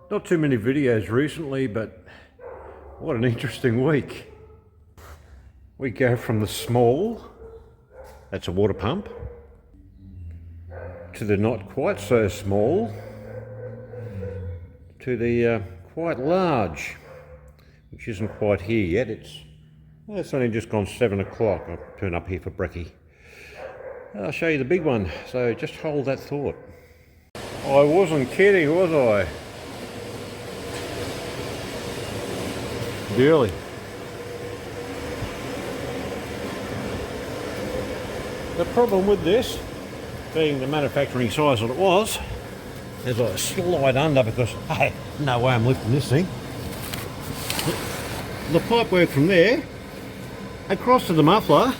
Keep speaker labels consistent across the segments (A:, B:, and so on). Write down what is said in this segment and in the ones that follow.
A: Not too many videos recently, but what an interesting week. We go from the small, that's a water pump, to the not quite so small, to the quite large, which isn't quite here yet. It's only just gone 7 o'clock. I'll turn up here for brekkie. I'll show you the big one, so just hold that thought. I wasn't kidding, was I? Really. The problem with this, being the manufacturing size that it was, is I slide under because, hey, no way I'm lifting this thing. The pipework from there across to the muffler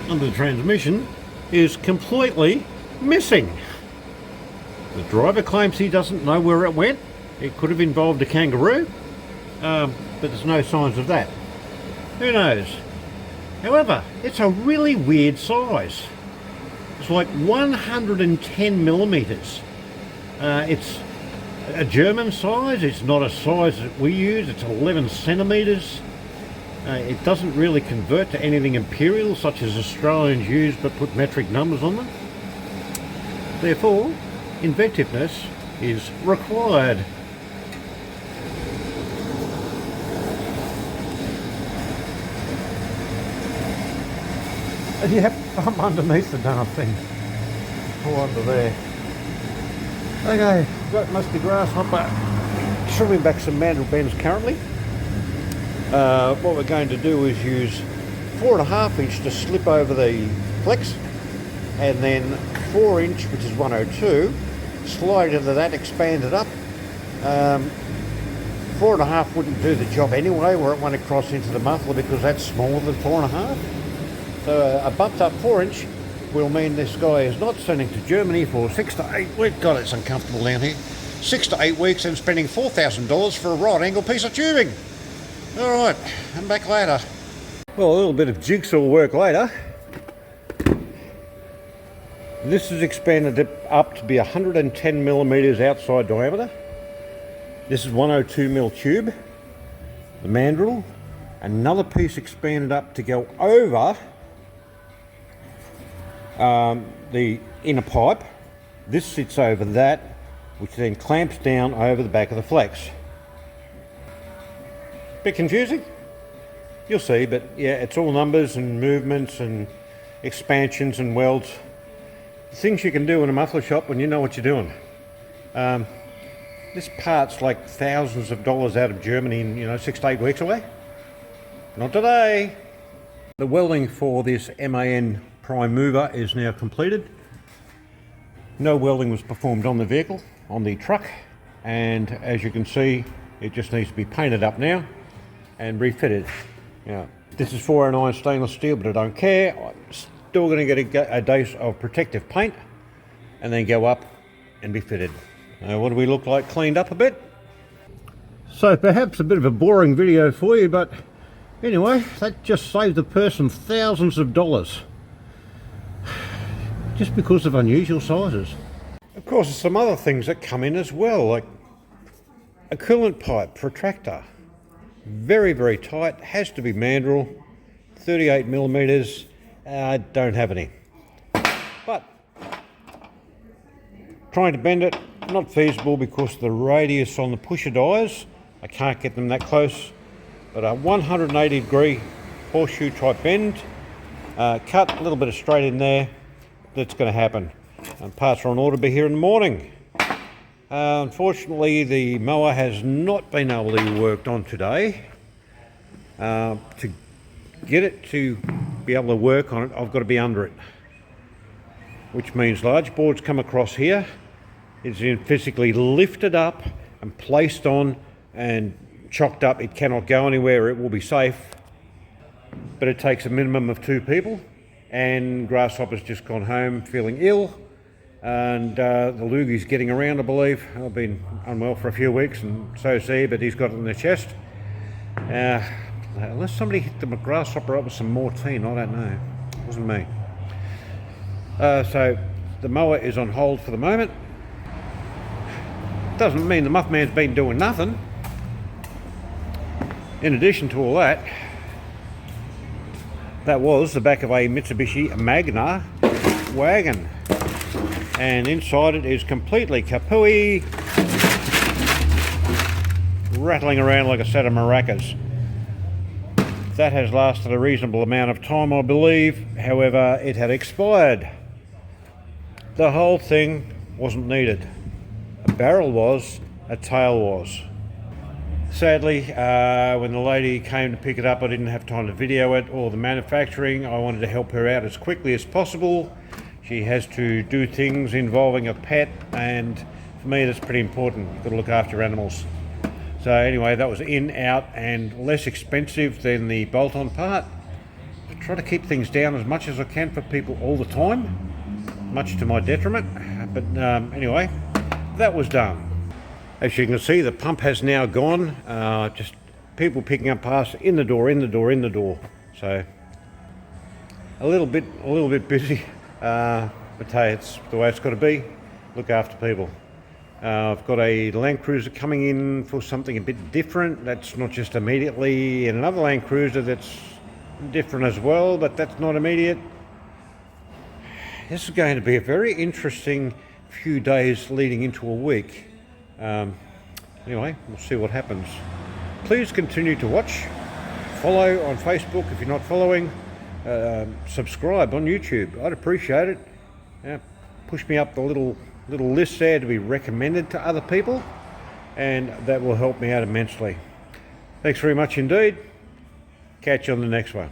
A: under the transmission is completely missing. The driver claims he doesn't know where it went. It could have involved a kangaroo. But there's no signs of that. Who knows? However, it's a really weird size. It's like 110 millimeters. It's a German size. It's not a size that we use. It's 11 centimeters. It doesn't really convert to anything imperial such as Australians use, but put metric numbers on them. Therefore, inventiveness is required. Yep, I'm underneath the darn thing. Pull under there. Okay, got musty grasshopper. Trimming back some mandrel bends currently. What we're going to do is use 4.5 inch to slip over the flex, and then 4 inch, which is 102, slide into that, expand it up. 4.5 wouldn't do the job anyway, where it went across into the muffler because that's smaller than 4.5. So a bumped up 4 inch will mean this guy is not sending to Germany for 6 to 8 weeks. God, it's uncomfortable down here. 6 to 8 weeks and spending $4,000 for a right angle piece of tubing. All right, I'm back later. Well, a little bit of jigsaw work later. This is expanded up to be 110 millimeters outside diameter. This is 102 mil tube. The mandrel. Another piece expanded up to go over the inner pipe. This sits over that, which then clamps down over the back of the flex. Bit confusing? You'll see, but yeah, it's all numbers and movements and expansions and welds. Things you can do in a muffler shop when you know what you're doing. This part's like thousands of dollars out of Germany in 6 to 8 weeks away. Not today. The welding for this MAN prime mover is now completed. No welding was performed on the vehicle, on the truck, and as you can see, it just needs to be painted up now and refitted. Now, this is 409 stainless steel, but I don't care. I'm still going to get a dose of protective paint and then go up and be fitted. Now, what do we look like cleaned up a bit? So perhaps a bit of a boring video for you, but anyway, that just saved the person thousands of dollars. Just because of unusual sizes. Of course, there's some other things that come in as well, like a coolant pipe for a tractor. Very, very tight, has to be mandrel, 38 millimeters. I don't have any. But trying to bend it, not feasible because the radius on the pusher dies. I can't get them that close. But a 180 degree horseshoe type bend, cut a little bit of straight in there, that's going to happen. And parts are on order to be here in the morning. Unfortunately, the mower has not been able to be worked on today. To get it to be able to work on it, I've got to be under it. Which means large boards come across here. It's then physically lifted up and placed on and chocked up. It cannot go anywhere, it will be safe. But it takes a minimum of 2 people. And Grasshopper's just gone home feeling ill. And the Lugie's getting around, I believe. I've been unwell for a few weeks, and so's he, but he's got it in the chest. Unless somebody hit the Grasshopper up with some Mortine, I don't know. It wasn't me. So the mower is on hold for the moment. Doesn't mean the muff man's been doing nothing. In addition to all that, that was the back of a Mitsubishi Magna wagon, and inside it is completely kapooey, rattling around like a set of maracas. That has lasted a reasonable amount of time, I believe. However, it had expired. The whole thing wasn't needed. A barrel was, a tail was. Sadly, when the lady came to pick it up, I didn't have time to video it or the manufacturing. I wanted to help her out as quickly as possible. She has to do things involving a pet, and for me that's pretty important. You've got to look after your animals. So anyway, that was in, out, and less expensive than the bolt-on part. I try to keep things down as much as I can for people all the time, much to my detriment. But anyway, that was done. As you can see, the pump has now gone. Just people picking up parts in the door. So a little bit busy, but hey, it's the way it's got to be. Look after people. I've got a Land Cruiser coming in for something a bit different. That's not just immediately, and another Land Cruiser that's different as well, but that's not immediate. This is going to be a very interesting few days leading into a week. Anyway, we'll see what happens. Please continue to watch, follow on Facebook if you're not following, subscribe on YouTube. I'd appreciate it. Push me up the little list there to be recommended to other people, and that will help me out immensely. Thanks very much indeed. Catch you on the next one.